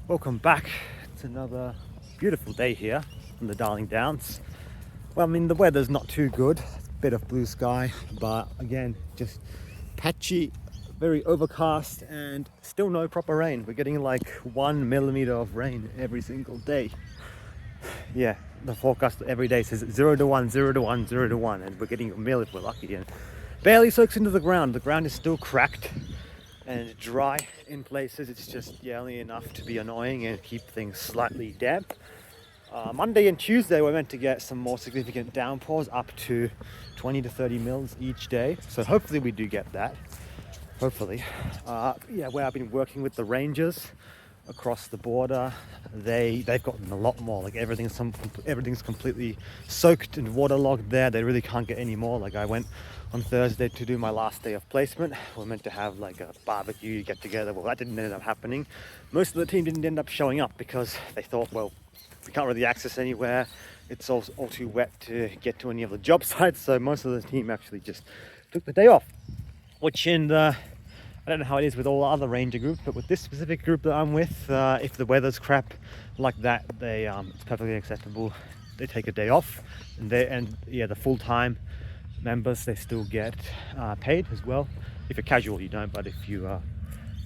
Welcome back. It's another beautiful day here in the Darling Downs. Well, I mean, the weather's not too good. It's a bit of blue sky, but again, just patchy, very overcast, and still no proper rain. We're getting like 1 millimeter of rain every single day. Yeah, the forecast every day says 0 to 1, 0 to 1, 0 to 1, and we're getting a mil if we're lucky. And barely soaks into the ground. The ground is still cracked and dry in places. It's just only enough to be annoying and keep things slightly damp. Monday and Tuesday we're meant to get some more significant downpours, up to 20 to 30 mils each day, so hopefully we do get that. Hopefully. Where I've been working with the rangers across the border, they've gotten a lot more. Like everything's completely soaked and waterlogged there. They really can't get any more. Like I went on Thursday to do my last day of placement. We're meant to have like a barbecue get together. Well, that didn't end up happening. Most of the team didn't end up showing up because they thought, well, we can't really access anywhere. It's all too wet to get to any of the job sites. So most of the team actually just took the day off, which I don't know how it is with all the other ranger groups, but with this specific group that I'm with, if the weather's crap like that, it's perfectly acceptable. They take a day off, and the full-time members, they still get paid as well. If you're casual, you don't, but if you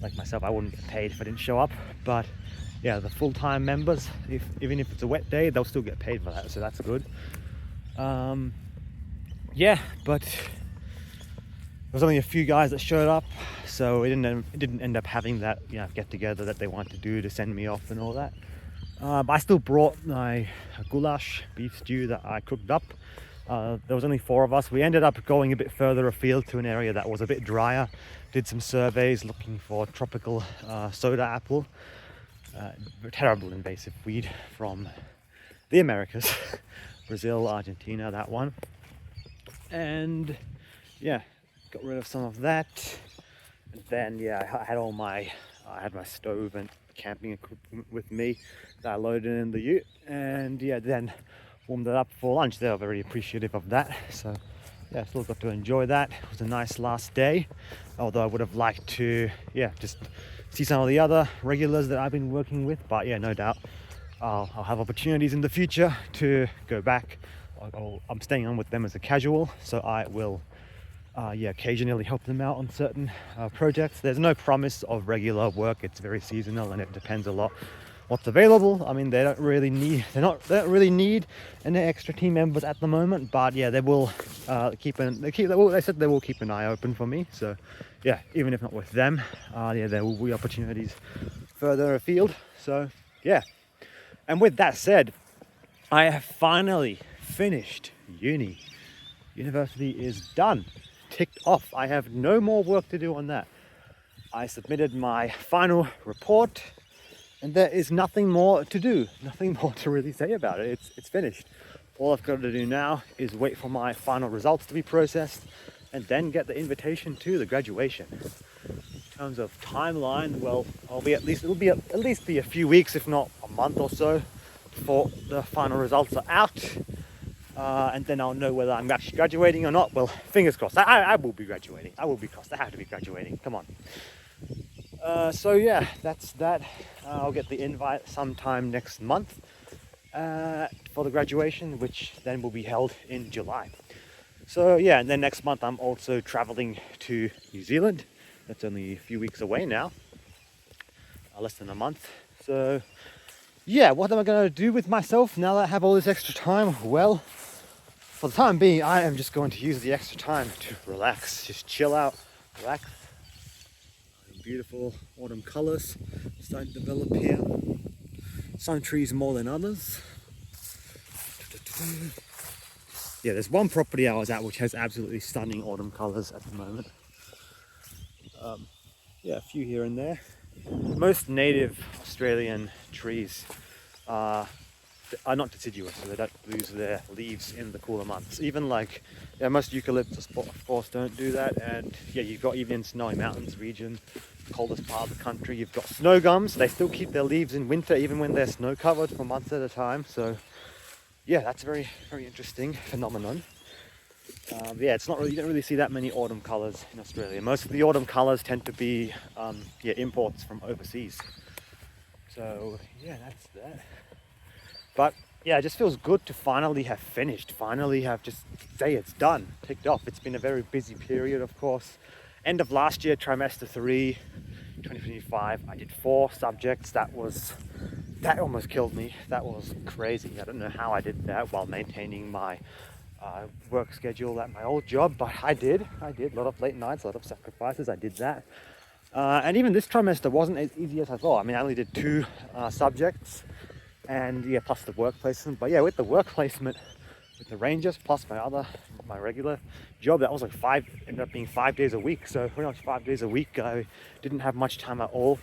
like myself, I wouldn't get paid if I didn't show up. But yeah, the full-time members, even if it's a wet day, they'll still get paid for that, so that's good. But there was only a few guys that showed up, so it didn't end up having that get together that they wanted to do to send me off and all that. But I still brought my goulash beef stew that I cooked up. There was only 4 of us. We ended up going a bit further afield to an area that was a bit drier. Did some surveys looking for tropical soda apple, terrible invasive weed from the Americas, Brazil, Argentina, that one, and got rid of some of that. And then I had my stove and camping equipment with me that I loaded in the ute, and then warmed it up for lunch. They were very appreciative of that, so still got to enjoy that. It was a nice last day, although I would have liked to just see some of the other regulars that I've been working with, but no doubt I'll have opportunities in the future to go back. I'm staying on with them as a casual, so I will occasionally help them out on certain projects. There's no promise of regular work. It's very seasonal, and it depends a lot what's available. I mean, they don't really need any extra team members at the moment, but they will they said they will keep an eye open for me. So even if not with them, there will be opportunities further afield. So and with that said, I have finally finished uni. University is done, ticked off. I have no more work to do on that. I submitted my final report, and there is nothing more to do, nothing more to really say about it. It's finished. All I've got to do now is wait for my final results to be processed and then get the invitation to the graduation. In terms of timeline, well, it'll be at least be a few weeks, if not a month or so, before the final results are out. And then I'll know whether I'm actually graduating or not. Well, fingers crossed. I will be graduating. I have to be graduating. Come on. That's that. I'll get the invite sometime next month for the graduation, which then will be held in July. So and then next month I'm also traveling to New Zealand. That's only a few weeks away now, less than a month. So what am I going to do with myself now that I have all this extra time? Well, for the time being, I am just going to use the extra time to relax, just chill out, relax. Beautiful autumn colors starting to develop here. Some trees more than others. There's one property I was at which has absolutely stunning autumn colors at the moment. A few here and there. Most native Australian trees are not deciduous, so they don't lose their leaves in the cooler months. Even most eucalyptus, of course, don't do that. And you've got, even in Snowy Mountains region, coldest part of the country, you've got snow gums. They still keep their leaves in winter, even when they're snow covered for months at a time. So that's a very, very interesting phenomenon. It's not really, you don't really see that many autumn colors in Australia. Most of the autumn colors tend to be imports from overseas. So yeah, that's that. But yeah, it just feels good to finally have finished, finally have just say it's done, ticked off. It's been a very busy period, of course. End of last year, trimester 3, 2025, I did 4 subjects. That almost killed me. That was crazy. I don't know how I did that while maintaining my work schedule at my old job, but I did. A lot of late nights, a lot of sacrifices. I did that. And even this trimester wasn't as easy as I thought. I mean, I only did 2 subjects, and yeah, plus the work placement. But yeah, with the work placement, with the Rangers plus my regular job, that was like ended up being 5 days a week. So pretty much 5 days a week, I didn't have much time at all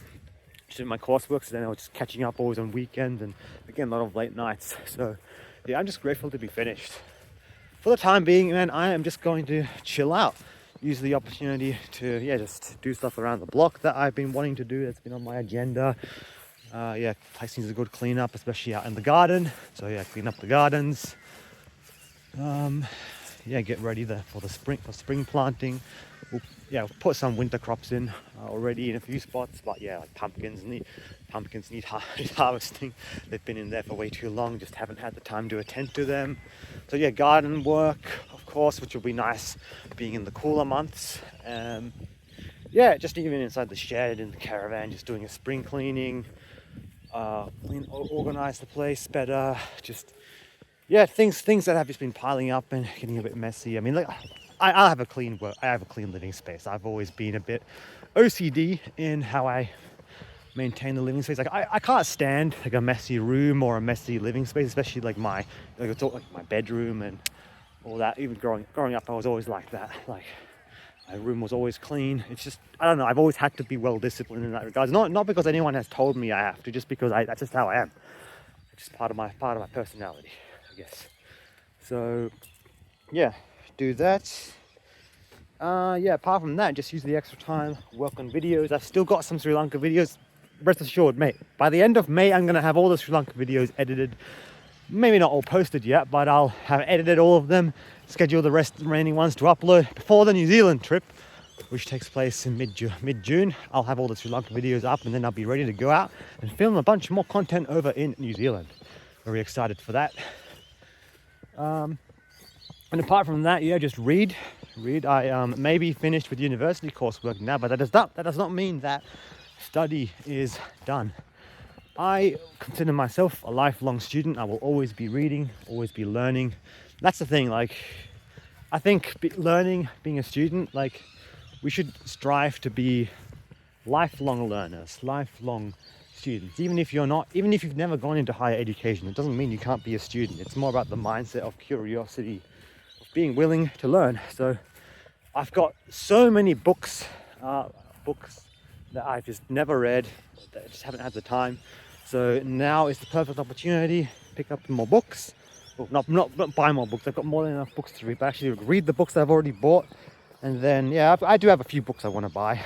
to do my coursework. So then I was just catching up always on weekends, and again, a lot of late nights. So yeah, I'm just grateful to be finished. For the time being, man, I am just going to chill out. Use the opportunity to, just do stuff around the block that I've been wanting to do. That's been on my agenda. Place needs a good cleanup, especially out in the garden. So yeah, clean up the gardens. Get ready for spring planting. We'll put some winter crops in already in a few spots, but yeah, like pumpkins need harvesting. They've been in there for way too long, just haven't had the time to attend to them. So yeah, garden work, of course, which will be nice being in the cooler months. Just even inside the shed, in the caravan, just doing a spring cleaning, organize the place better, things that have just been piling up and getting a bit messy. I mean, like, I have a clean living space. I've always been a bit OCD in how I maintain the living space. Like, I can't stand like a messy room or a messy living space, especially like my bedroom and all that. Even growing up, I was always like that. Like, my room was always clean. It's just, I don't know, I've always had to be well disciplined in that regard. Not because anyone has told me I have to, just because that's just how I am. It's just part of my personality, I guess. So yeah, do that. Apart from that, just use the extra time, work on videos. I've still got some Sri Lanka videos. Rest assured, mate, by the end of May, I'm gonna have all the Sri Lanka videos edited. Maybe not all posted yet, but I'll have edited all of them, schedule the remaining ones to upload before the New Zealand trip, which takes place in mid-June. I'll have all the Sri Lanka videos up, and then I'll be ready to go out and film a bunch more content over in New Zealand. Very excited for that. And apart from that, just read. I may be finished with university coursework now, but that does not mean that study is done. I consider myself a lifelong student. I will always be reading, always be learning. That's the thing. Like, I think being a student, like, we should strive to be lifelong learners, lifelong students. Even if you've never gone into higher education, it doesn't mean you can't be a student. It's more about the mindset of curiosity, of being willing to learn. So I've got so many books that I've just never read, that I just haven't had the time. So now is the perfect opportunity to pick up more books. Well, not buy more books. I've got more than enough books to read, but actually read the books that I've already bought. And then, I do have a few books I want to buy.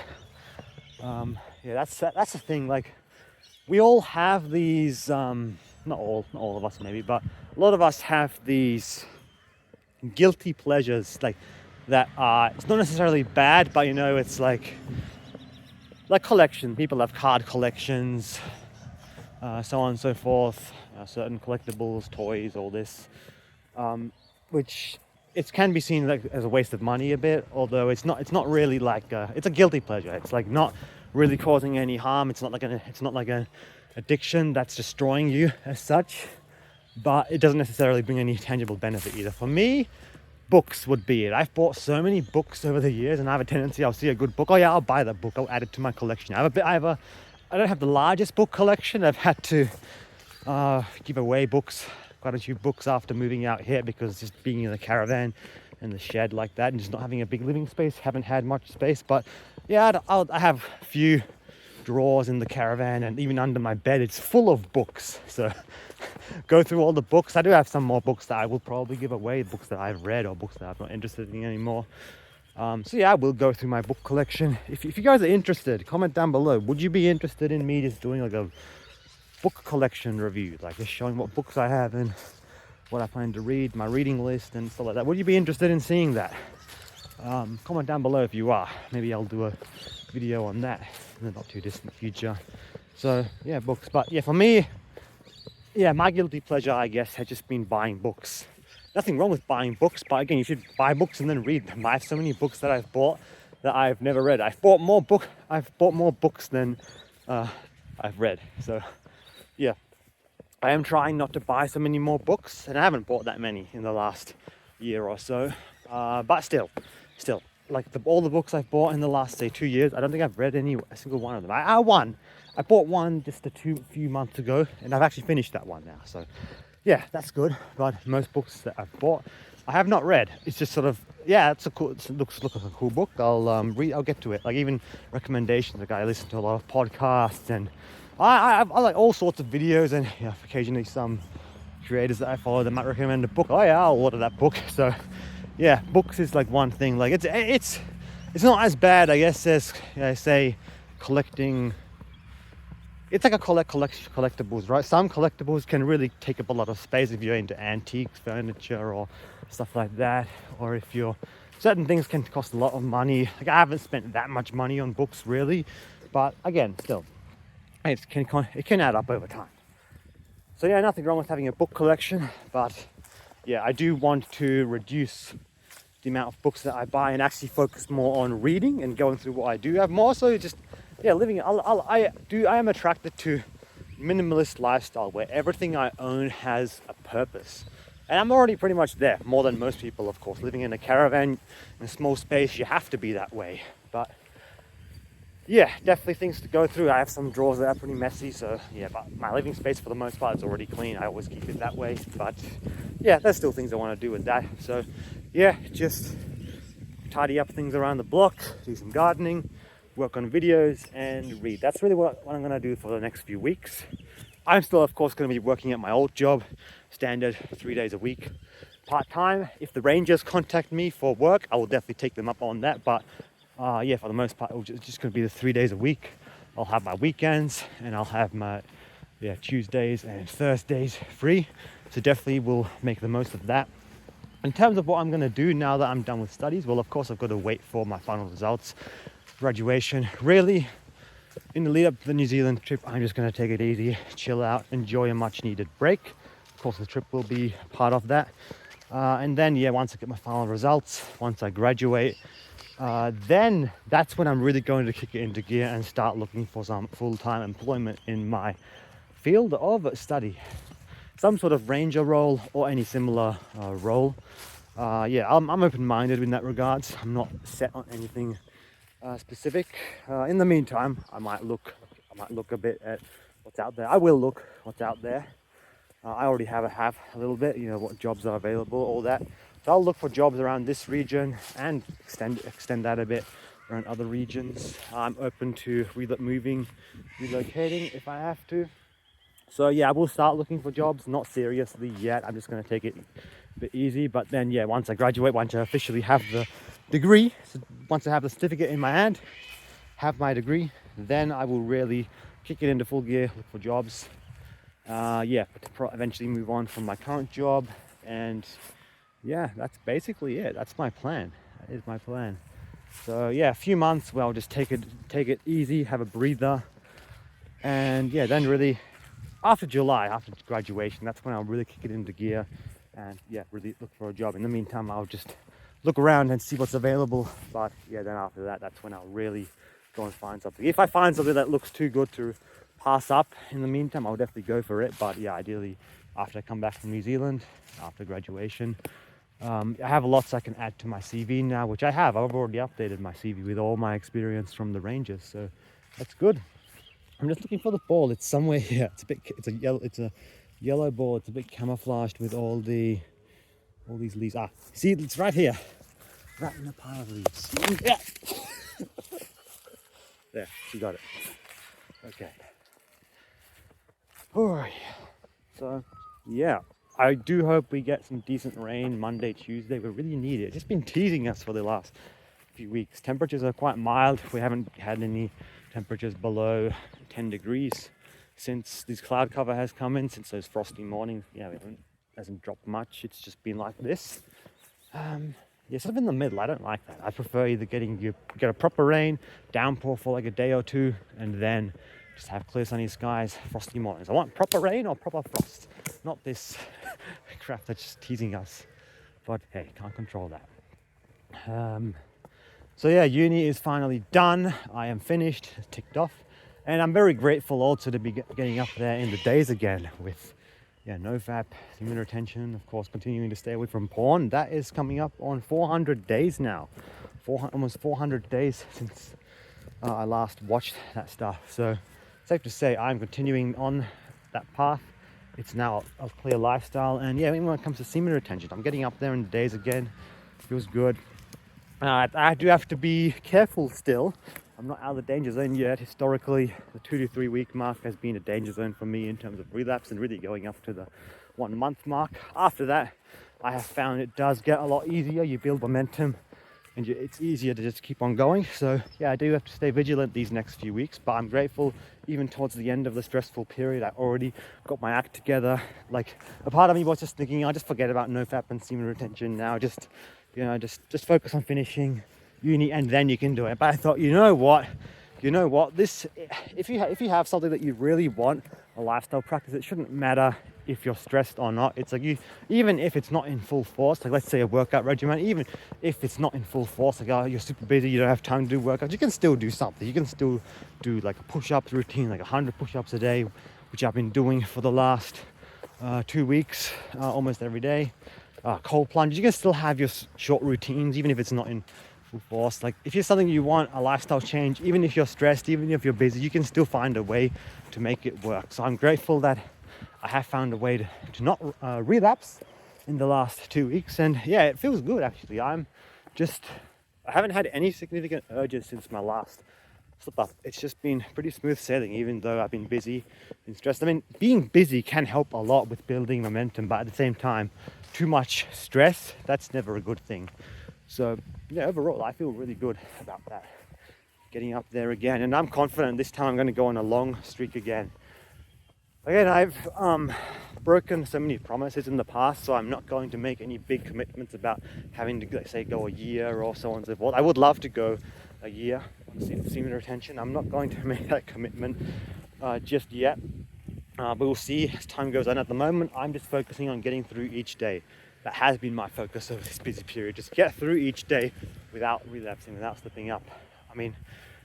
That's the thing. Like, we all have these, not all of us maybe, but a lot of us have these guilty pleasures, like, that are, it's not necessarily bad, but it's like collection. People have card collections, so on and so forth, certain collectibles, toys, all this, which it can be seen like as a waste of money a bit, although it's not really like it's a guilty pleasure. It's like not really causing any harm. It's not like an addiction that's destroying you as such, but it doesn't necessarily bring any tangible benefit either. For me, books would be it. I've bought so many books over the years, and I have a tendency, I'll see a good book, I'll buy that book, I'll add it to my collection. I don't have the largest book collection. I've had to give away quite a few books after moving out here, because just being in the caravan and the shed like that and just not having a big living space, haven't had much space. But I have a few drawers in the caravan, and even under my bed it's full of books. So go through all the books. I do have some more books that I will probably give away, books that I've read or books that I'm not interested in anymore. I will go through my book collection. If you guys are interested, comment down below. Would you be interested in me just doing like a book collection review, like just showing what books I have and what I plan to read, my reading list and stuff like that? Would you be interested in seeing that? Comment down below if you are. Maybe I'll do a video on that in the not too distant future. So yeah, books. But yeah, for me, yeah, my guilty pleasure, I guess, has just been buying books. Nothing wrong with buying books, but again, you should buy books and then read them. I have so many books that I've bought that I've never read. I've bought more books than I've read. So yeah, I am trying not to buy so many more books, and I haven't bought that many in the last year or so. But still, like all the books I've bought in the last, say, 2 years, I don't think I've read a single one of them. I bought one just a few months ago, and I've actually finished that one now. So yeah, that's good. But most books that I've bought, I have not read. It's just sort of, yeah, it looks like a cool book. I'll get to it. Like even recommendations. Like I listen to a lot of podcasts, and I like all sorts of videos, and occasionally some creators that I follow that might recommend a book. Oh yeah, I'll order that book. So yeah, books is like one thing. Like it's not as bad, I guess, as say collecting. It's like a collectibles, right? Some collectibles can really take up a lot of space if you're into antiques, furniture, or stuff like that. Or if you're certain things can cost a lot of money. Like I haven't spent that much money on books really, but again, still, it can add up over time. So yeah, nothing wrong with having a book collection, but yeah, I do want to reduce the amount of books that I buy and actually focus more on reading and going through what I do have more. So just living. I am attracted to minimalist lifestyle where everything I own has a purpose, and I'm already pretty much there, more than most people, of course. Living in a caravan in a small space, you have to be that way. But yeah, definitely things to go through. I have some drawers that are pretty messy, so yeah, but my living space for the most part is already clean. I always keep it that way. But yeah, there's still things I want to do with that. So yeah, just tidy up things around the block, do some gardening, work on videos, and read. That's really what I'm going to do for the next few weeks. I'm still, of course, going to be working at my old job, standard 3 days a week, part-time. If the Rangers contact me for work, I will definitely take them up on that. But yeah, for the most part, it's just going to be the 3 days a week. I'll have my weekends, and I'll have my Tuesdays and Thursdays free. So definitely will make the most of that. In terms of what I'm going to do now that I'm done with studies, well, of course, I've got to wait for my final results, graduation. Really, in the lead up to the New Zealand trip, I'm just going to take it easy, chill out, enjoy a much needed break. Of course, the trip will be part of that. And then, yeah, once I get my final results, once I graduate, then that's when I'm really going to kick it into gear and start looking for some full-time employment in my field of study. Some sort of ranger role or any similar role. Yeah, I'm open-minded in that regards. I'm not set on anything specific. In the meantime, I might look a bit at what's out there. I will look what's out there. I already have a little bit, what jobs are available, all that. So I'll look for jobs around this region and extend that a bit around other regions. I'm open to relocating if I have to. So yeah, I will start looking for jobs, not seriously yet. I'm just going to take it a bit easy. But then yeah, once I graduate, once I officially have the degree, so once I have the certificate in my hand, have my degree, then I will really kick it into full gear, look for jobs. Yeah, to eventually move on from my current job. And yeah, that's basically it. That's my plan. That is my plan. So yeah, a few months where I'll just take it easy, have a breather. And yeah, then really after July, after graduation, that's when I'll really kick it into gear and yeah, really look for a job. In the meantime, I'll just look around and see what's available. But yeah, then after that, that's when I'll really go and find something. If I find something that looks too good to pass up in the meantime, I'll definitely go for it. But yeah, ideally after I come back from New Zealand, after graduation, I have lots I can add to my CV now, which I have. I've already updated my CV with all my experience from the Rangers, so that's good. I'm just looking for the ball. It's somewhere here. It's a yellow ball. It's a bit camouflaged with all these leaves. See, it's right here, right in a pile of leaves. Yeah. There, you got it. Okay. Oh, so yeah, I do hope we get some decent rain Monday, Tuesday. We really need it. It's just been teasing us for the last few weeks. Temperatures are quite mild. We haven't had any temperatures below 10 degrees since this cloud cover has come in, since those frosty mornings. Yeah, it hasn't dropped much. It's just been like this. Yeah, sort of in the middle. I don't like that. I prefer either get a proper rain, downpour for like a day or two, and then just have clear sunny skies, frosty mornings. I want proper rain or proper frost, not this crap that's just teasing us. But hey, can't control that. So yeah, uni is finally done. I am finished, ticked off. And I'm very grateful also to be getting up there in the days again with NoFap, human retention, of course, continuing to stay away from porn. That is coming up on 400 days now. Almost 400 days since I last watched that stuff. So safe to say I'm continuing on that path. It's now a clear lifestyle. And yeah, even when it comes to semen retention, I'm getting up there in the days again. Feels good. I do have to be careful still. I'm not out of the danger zone yet. Historically, the 2 to 3 week mark has been a danger zone for me in terms of relapse and really going up to the 1 month mark. After that, I have found it does get a lot easier. You build momentum and it's easier to just keep on going. So yeah, I do have to stay vigilant these next few weeks, but I'm grateful even towards the end of the stressful period, I already got my act together. Like a part of me was just thinking, I'll just forget about NoFap and semen retention now. Just focus on finishing uni and then you can do it. But I thought, you know what, this, if you have something that you really want, a lifestyle practice, it shouldn't matter if you're stressed or not. It's like even if it's not in full force, like let's say a workout regimen, even if it's not in full force, like you're super busy, you don't have time to do workouts, you can still do something. You can still do like a push-ups routine, like 100 push-ups a day, which I've been doing for the last 2 weeks, almost every day. Cold plunge. You can still have your short routines, even if it's not in full force. Like if it's something you want, a lifestyle change, even if you're stressed, even if you're busy, you can still find a way to make it work. So I'm grateful that I have found a way to not relapse in the last 2 weeks. And yeah, it feels good actually. I haven't had any significant urges since my last slip up. It's just been pretty smooth sailing, even though I've been busy, been stressed. I mean, being busy can help a lot with building momentum, but at the same time, too much stress, that's never a good thing. So yeah, overall, I feel really good about that. Getting up there again, and I'm confident this time I'm going to go on a long streak again. Again, I've broken so many promises in the past, so I'm not going to make any big commitments about having to, let's say, go a year or so on and so forth. I would love to go a year on semen retention. I'm not going to make that commitment just yet, but we'll see as time goes on. At the moment, I'm just focusing on getting through each day. That has been my focus over this busy period. Just get through each day without relapsing, without slipping up. I mean,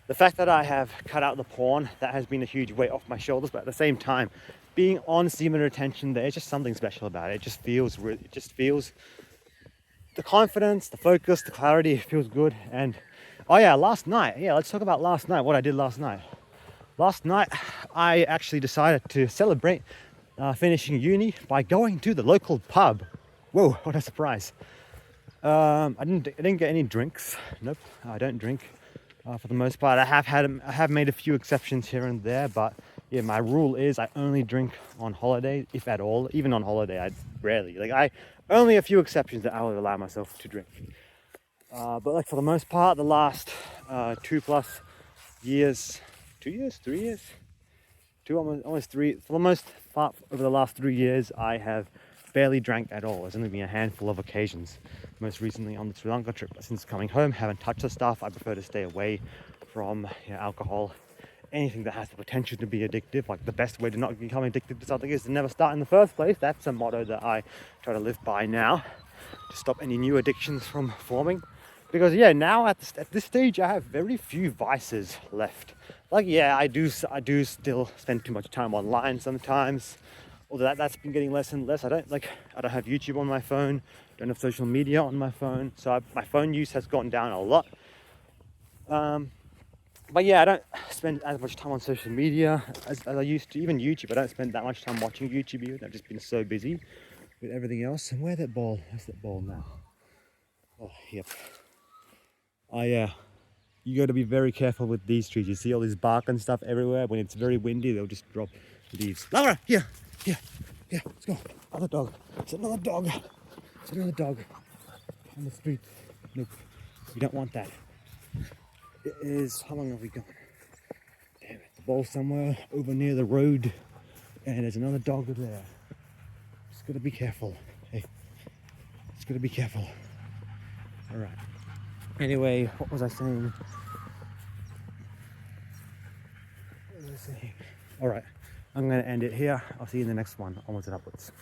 the fact that I have cut out the porn, that has been a huge weight off my shoulders, but at the same time, being on semen retention, there's just something special about it. It just feels the confidence, the focus, the clarity feels good. And oh yeah, last night, let's talk about last night, what I did last night. Last night, I actually decided to celebrate finishing uni by going to the local pub. Whoa, what a surprise. I didn't get any drinks. Nope, I don't drink. For the most part, I have made a few exceptions here and there, but yeah, my rule is I only drink on holiday, if at all. Even on holiday, I rarely. Only a few exceptions that I will allow myself to drink. But like for the most part, the last 2+ years, 2 years, 3 years, almost 3. For the most part, over the last 3 years, I have barely drank at all. There's only been a handful of occasions. Most recently on the Sri Lanka trip. Since coming home, haven't touched the stuff. I prefer to stay away from alcohol, anything that has the potential to be addictive. Like the best way to not become addicted to something is to never start in the first place. That's a motto that I try to live by now, to stop any new addictions from forming. Because yeah, now at this stage, I have very few vices left. Like yeah, I do still spend too much time online sometimes. Although that's been getting less and less. I don't have YouTube on my phone, don't have social media on my phone, so my phone use has gone down a lot. But yeah, I don't spend as much time on social media as I used to. Even YouTube, I don't spend that much time watching YouTube either. I've just been so busy with everything else. And where's that ball now? Oh, yep. Oh yeah, you got to be very careful with these trees. You see all this bark and stuff everywhere. When it's very windy, they'll just drop leaves. Laura, here, let's go. Another dog. It's another dog on the street. Nope, you don't want that. It is, how long have we gone? Damn it, the ball's somewhere over near the road, and there's another dog there. Just gotta be careful. Hey, just gotta be careful. All right. Anyway, what was I saying? All right, I'm going to end it here. I'll see you in the next one. Onwards and upwards.